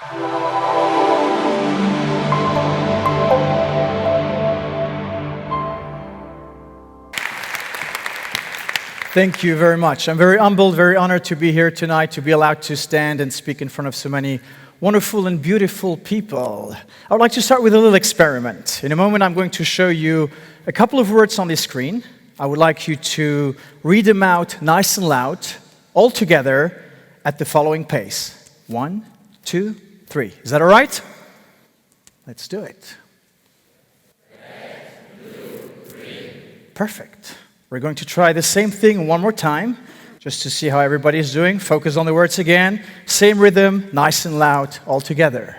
Thank you very much. I'm very humbled, very honored to be here tonight, to be allowed to stand and speak in front of so many wonderful and beautiful people. I would like to start with a little experiment. In a moment, I'm going to show you a couple of words on the screen. I would like you to read them out nice and loud, all together, at the following pace. 1, 2, 3. Is that all right? Let's do it. Red, blue, green. Perfect. We're going to try the same thing one more time, just to see how everybody is doing. Focus on the words again. Same rhythm, nice and loud, all together.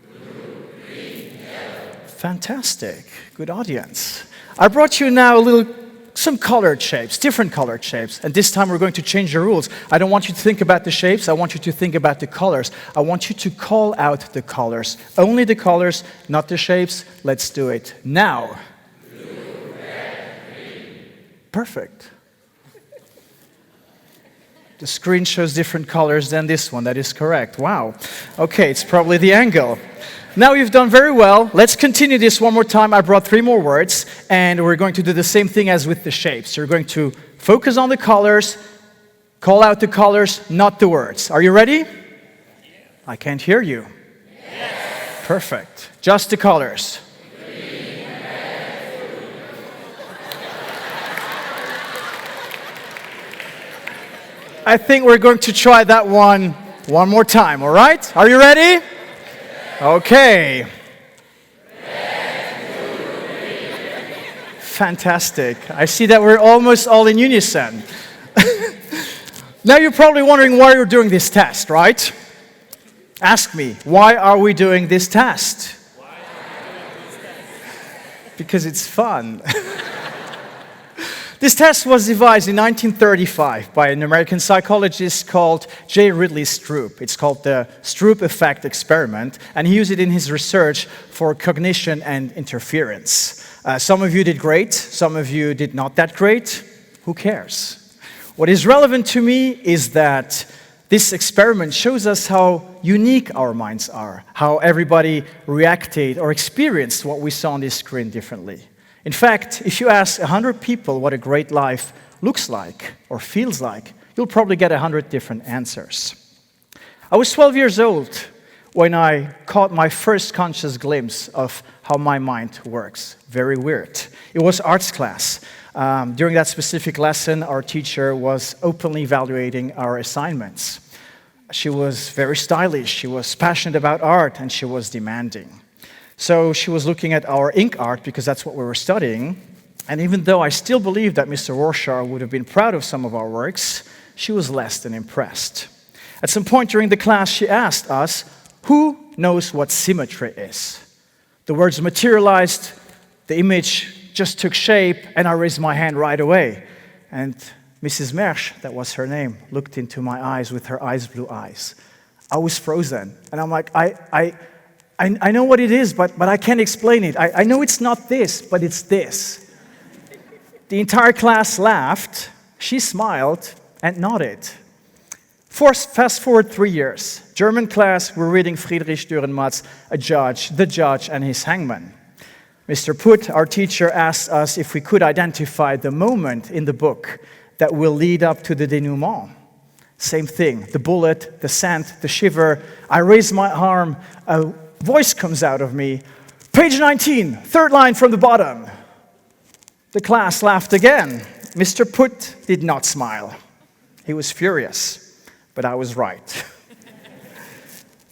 Blue, green, yellow. Fantastic. Good audience. I brought you now some colored shapes, different colored shapes. And this time we're going to change the rules. I don't want you to think about the shapes. I want you to think about the colors. I want you to call out the colors. Only the colors, not the shapes. Let's do it now. Perfect. The screen shows different colors than this one. That is correct. Wow. Okay, it's probably the angle. Now you've done very well. Let's continue this one more time. I brought 3 more words, and we're going to do the same thing as with the shapes. You're going to focus on the colors, call out the colors, not the words. Are you ready? I can't hear you. Yes. Perfect. Just the colors. I think we're going to try that one more time, all right? Are you ready? Okay. Fantastic. I see that we're almost all in unison. Now you're probably wondering why you're doing this test, right? Ask me, why are we doing this test? Because it's fun. This test was devised in 1935 by an American psychologist called J. Ridley Stroop. It's called the Stroop effect experiment, and he used it in his research for cognition and interference. Some of you did great, some of you did not that great. Who cares? What is relevant to me is that this experiment shows us how unique our minds are, how everybody reacted or experienced what we saw on this screen differently. In fact, if you ask 100 people what a great life looks like or feels like, you'll probably get 100 different answers. I was 12 years old when I caught my first conscious glimpse of how my mind works. Very weird. It was arts class. During that specific lesson, our teacher was openly evaluating our assignments. She was very stylish, she was passionate about art, and she was demanding. So she was looking at our ink art, because that's what we were studying, and even though I still believe that Mr. Rorschach would have been proud of some of our works, she was less than impressed. At some point during the class, she asked us, who knows what symmetry is? The words materialized, the image just took shape, and I raised my hand right away. And Mrs. Mersch, that was her name, looked into my eyes with her ice blue eyes. I was frozen, and I'm like, I know what it is, but I can't explain it. I know it's not this, but it's this. The entire class laughed, she smiled, and nodded. Fast forward 3 years. German class, we're reading Friedrich Dürrenmatt's The Judge and His Hangman. Mr. Putt, our teacher, asked us if we could identify the moment in the book that will lead up to the denouement. Same thing, the bullet, the scent, the shiver. I raise my arm, a voice comes out of me. Page 19, 3rd line from the bottom. The class laughed again. Mr. Putt did not smile. He was furious, but I was right.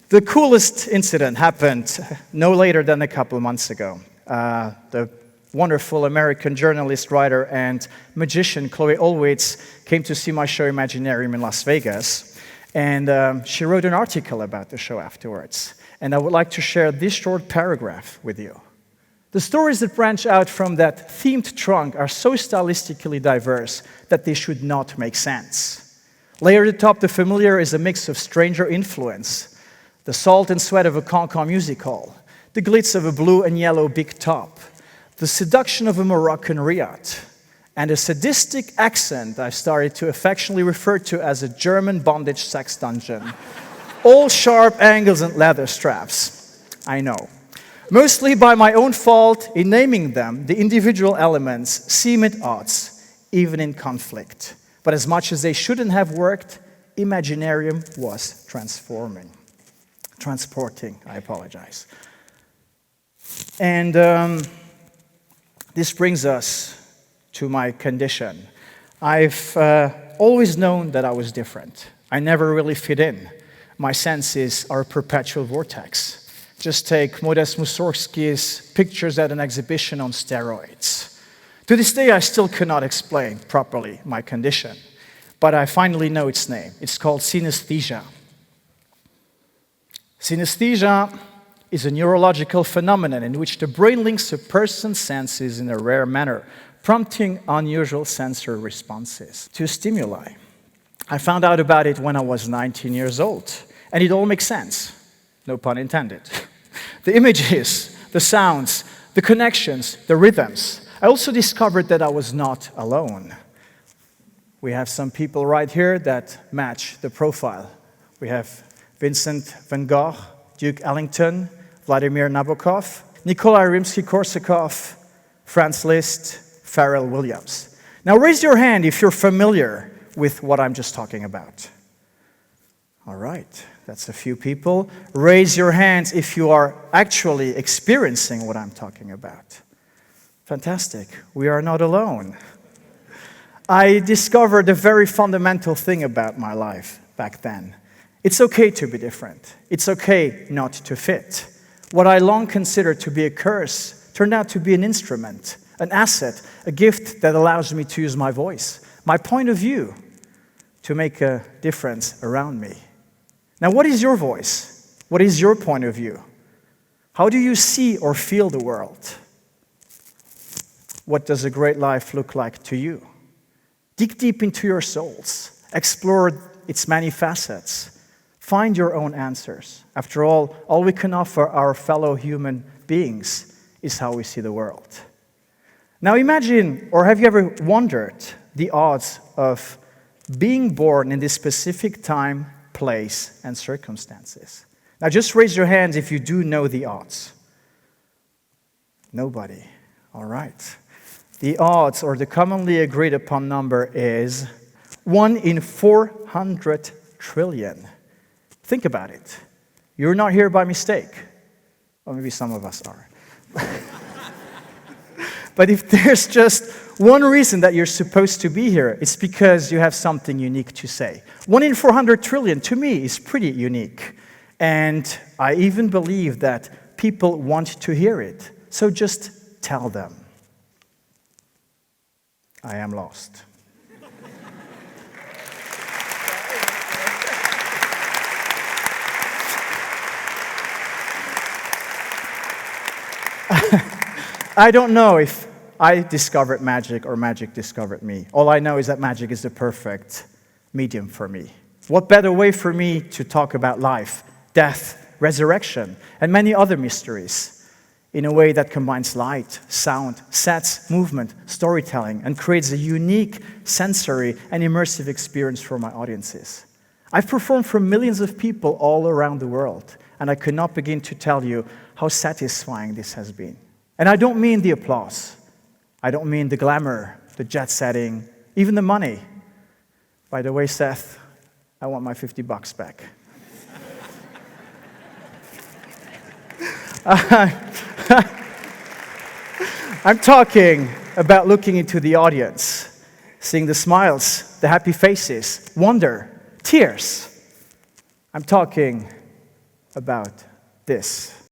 The coolest incident happened no later than a couple of months ago. The wonderful American journalist, writer, and magician Chloe Olwitz came to see my show Imaginarium in Las Vegas, and she wrote an article about the show afterwards. And I would like to share this short paragraph with you. The stories that branch out from that themed trunk are so stylistically diverse that they should not make sense. Layered atop the familiar is a mix of stranger influence, the salt and sweat of a Cancan music hall, the glitz of a blue and yellow big top, the seduction of a Moroccan riad, and a sadistic accent I've started to affectionately refer to as a German bondage sex dungeon. All sharp angles and leather straps. I know. Mostly by my own fault in naming them, the individual elements seem at odds, even in conflict. But as much as they shouldn't have worked, Imaginarium was transporting, I apologize. And this brings us to my condition. I've always known that I was different. I never really fit in. My senses are a perpetual vortex. Just take Modest Mussorgsky's pictures at an exhibition on steroids. To this day, I still cannot explain properly my condition, but I finally know its name. It's called synesthesia. Synesthesia is a neurological phenomenon in which the brain links a person's senses in a rare manner, prompting unusual sensory responses to stimuli. I found out about it when I was 19 years old, and it all makes sense. No pun intended. The images, the sounds, the connections, the rhythms. I also discovered that I was not alone. We have some people right here that match the profile. We have Vincent van Gogh, Duke Ellington, Vladimir Nabokov, Nikolai Rimsky-Korsakov, Franz Liszt, Pharrell Williams. Now raise your hand if you're familiar with what I'm just talking about. All right, that's a few people. Raise your hands if you are actually experiencing what I'm talking about. Fantastic, we are not alone. I discovered a very fundamental thing about my life back then. It's okay to be different. It's okay not to fit. What I long considered to be a curse turned out to be an instrument, an asset, a gift that allows me to use my voice, my point of view, to make a difference around me. Now, what is your voice? What is your point of view? How do you see or feel the world? What does a great life look like to you? Dig deep into your souls. Explore its many facets. Find your own answers. After all we can offer our fellow human beings is how we see the world. Now imagine, or have you ever wondered, the odds of being born in this specific time, place, and circumstances? Now just raise your hands if you do know the odds. Nobody. All right. The odds, or the commonly agreed upon number, is 1 in 400 trillion. Think about it. You're not here by mistake. Or maybe some of us are. But if there's just one reason that you're supposed to be here, it's because you have something unique to say. 1 in 400 trillion, to me, is pretty unique. And I even believe that people want to hear it. So just tell them. I am lost. I don't know if I discovered magic or magic discovered me. All I know is that magic is the perfect medium for me. What better way for me to talk about life, death, resurrection, and many other mysteries in a way that combines light, sound, sets, movement, storytelling, and creates a unique sensory and immersive experience for my audiences. I've performed for millions of people all around the world, and I could not begin to tell you how satisfying this has been. And I don't mean the applause. I don't mean the glamour, the jet setting, even the money. By the way, Seth, I want my $50 back. I'm talking about looking into the audience, seeing the smiles, the happy faces, wonder, tears. I'm talking about this.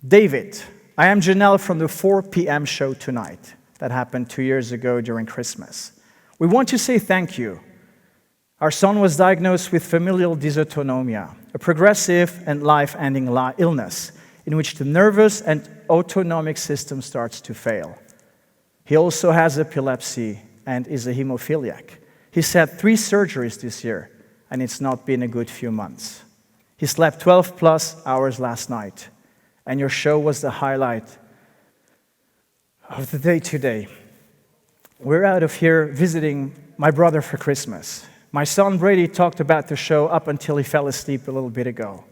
David, I am Janelle from the 4 p.m. show tonight that happened 2 years ago during Christmas. We want to say thank you. Our son was diagnosed with familial dysautonomia, a progressive and life-ending illness in which the nervous and autonomic system starts to fail. He also has epilepsy and is a hemophiliac. He's had 3 surgeries this year, and it's not been a good few months. He slept 12+ hours last night, and your show was the highlight of the day today. We're out of here visiting my brother for Christmas. My son Brady talked about the show up until he fell asleep a little bit ago.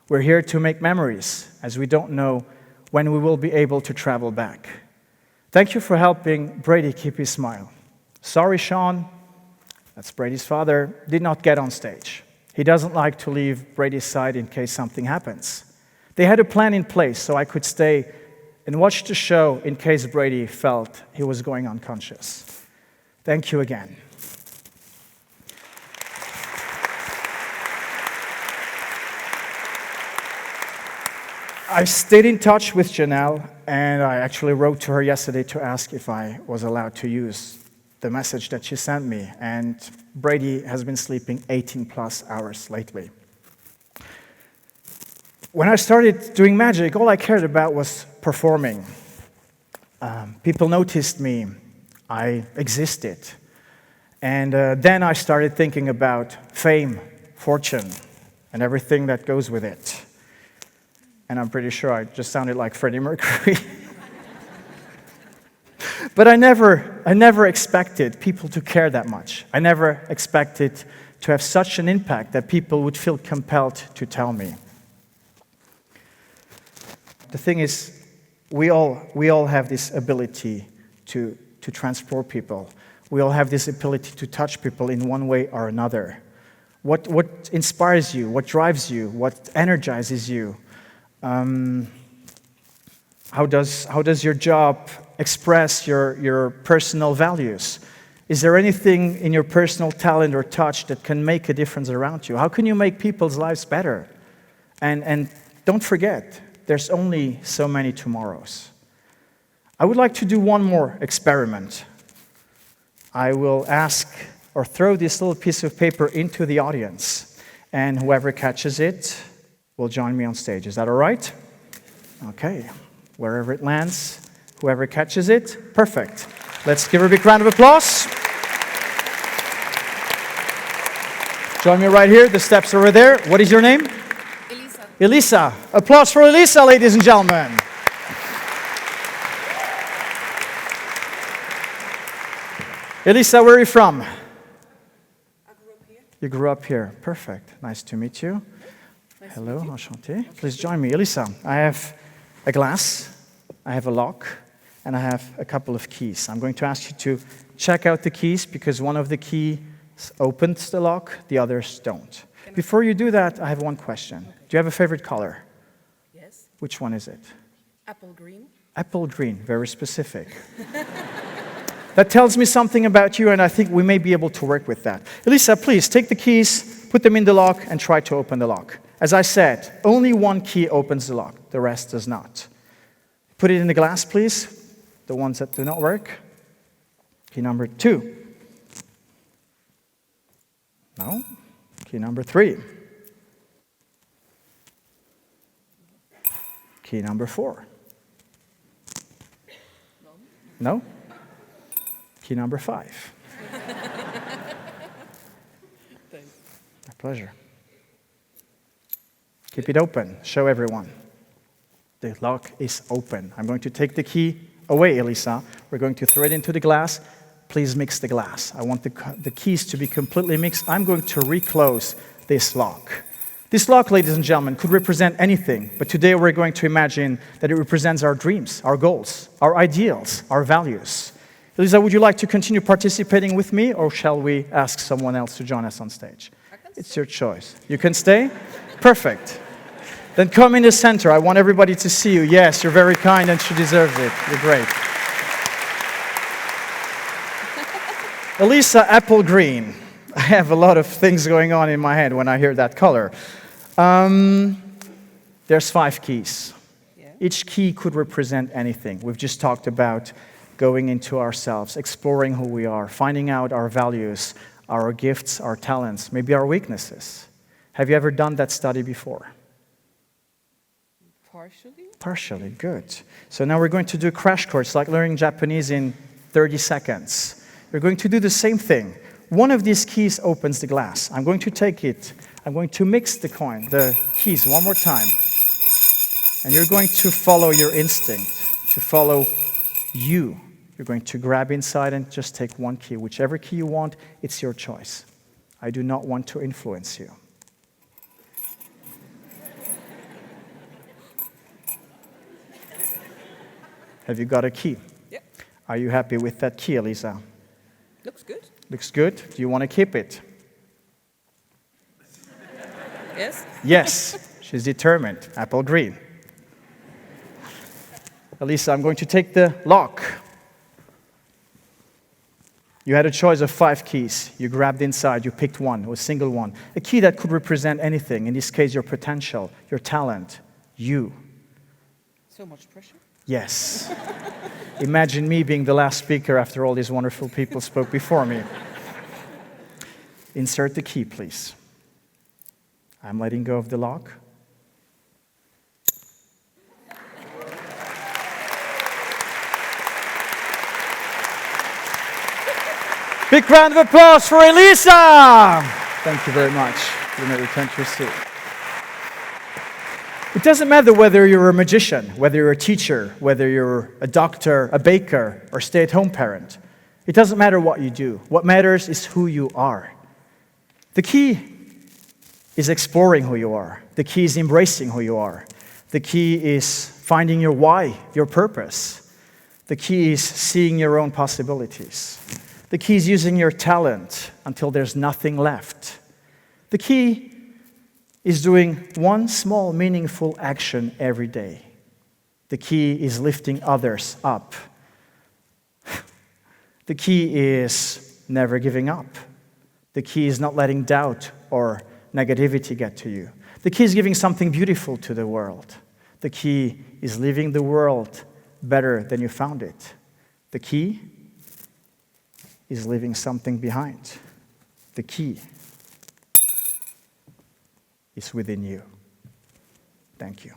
We're here to make memories, as we don't know when we will be able to travel back. Thank you for helping Brady keep his smile. Sorry, Sean, that's Brady's father, did not get on stage. He doesn't like to leave Brady's side in case something happens. They had a plan in place so I could stay and watch the show in case Brady felt he was going unconscious. Thank you again. I stayed in touch with Janelle, and I actually wrote to her yesterday to ask if I was allowed to use the message that she sent me. And Brady has been sleeping 18 plus hours lately. When I started doing magic, all I cared about was performing. People noticed me. I existed. And then I started thinking about fame, fortune, and everything that goes with it. And I'm pretty sure I just sounded like Freddie Mercury. But I never expected people to care that much. I never expected to have such an impact that people would feel compelled to tell me. The thing is, we all have this ability to transport people. We all have this ability to touch people in one way or another. What inspires you? What drives you? What energizes you? How does your job express your personal values? Is there anything in your personal talent or touch that can make a difference around you? How can you make people's lives better? And don't forget, there's only so many tomorrows. I would like to do one more experiment. I will ask or throw this little piece of paper into the audience, and whoever catches it will join me on stage. Is that all right? Okay. Wherever it lands, whoever catches it, perfect. Let's give her a big round of applause. Join me right here. The steps are over there. What is your name? Elisa. Elisa. Applause for Elisa, ladies and gentlemen. Elisa, where are you from? I grew up here. You grew up here. Perfect. Nice to meet you. Nice Hello, to meet enchanté. Please join me. Elisa, I have a glass, I have a lock, and I have a couple of keys. I'm going to ask you to check out the keys because one of the keys opens the lock, the others don't. Before you do that, I have one question. Do you have a favorite color? Yes. Which one is it? Apple green. Apple green, very specific. That tells me something about you, and I think we may be able to work with that. Elisa, please take the keys, put them in the lock, and try to open the lock. As I said, only one key opens the lock, the rest does not. Put it in the glass, please, the ones that do not work. Key number 2. No. Key number 3. Key number 4. No? Key number 5. Thanks. My pleasure. Keep it open. Show everyone. The lock is open. I'm going to take the key away, Elisa. We're going to throw it into the glass. Please mix the glass. I want the keys to be completely mixed. I'm going to reclose this lock. This lock, ladies and gentlemen, could represent anything, but today we're going to imagine that it represents our dreams, our goals, our ideals, our values. Elisa, would you like to continue participating with me, or shall we ask someone else to join us on stage? It's your choice. You can stay? Perfect. Then come in the center. I want everybody to see you. Yes, you're very kind and she deserves it. You're great. Elisa, apple green. I have a lot of things going on in my head when I hear that color. There's 5 keys. Yeah. Each key could represent anything. We've just talked about going into ourselves, exploring who we are, finding out our values, our gifts, our talents, maybe our weaknesses. Have you ever done that study before? Partially. Partially, good. So now we're going to do a crash course, like learning Japanese in 30 seconds. We're going to do the same thing. One of these keys opens the glass. I'm going to take it. I'm going to mix the keys one more time. And you're going to follow your instinct, to follow you. You're going to grab inside and just take one key. Whichever key you want, it's your choice. I do not want to influence you. Have you got a key? Yep. Are you happy with that key, Elisa? Looks good. Looks good. Do you want to keep it? Yes. Yes. She's determined. Apple green. Elisa, I'm going to take the lock. You had a choice of 5 keys. You grabbed inside, you picked one, a single one. A key that could represent anything, in this case, your potential, your talent, you. So much pressure. Yes. Imagine me being the last speaker after all these wonderful people spoke before me. Insert the key, please. I'm letting go of the lock. Big round of applause for Elisa! Thank you very much. You may return to your seat. It doesn't matter whether you're a magician, whether you're a teacher, whether you're a doctor, a baker, or stay-at-home parent. It doesn't matter what you do. What matters is who you are. The key is exploring who you are. The key is embracing who you are. The key is finding your why, your purpose. The key is seeing your own possibilities. The key is using your talent until there's nothing left. The key is doing one small, meaningful action every day. The key is lifting others up. The key is never giving up. The key is not letting doubt or negativity get to you. The key is giving something beautiful to the world. The key is leaving the world better than you found it. The key is leaving something behind. The key is within you. Thank you.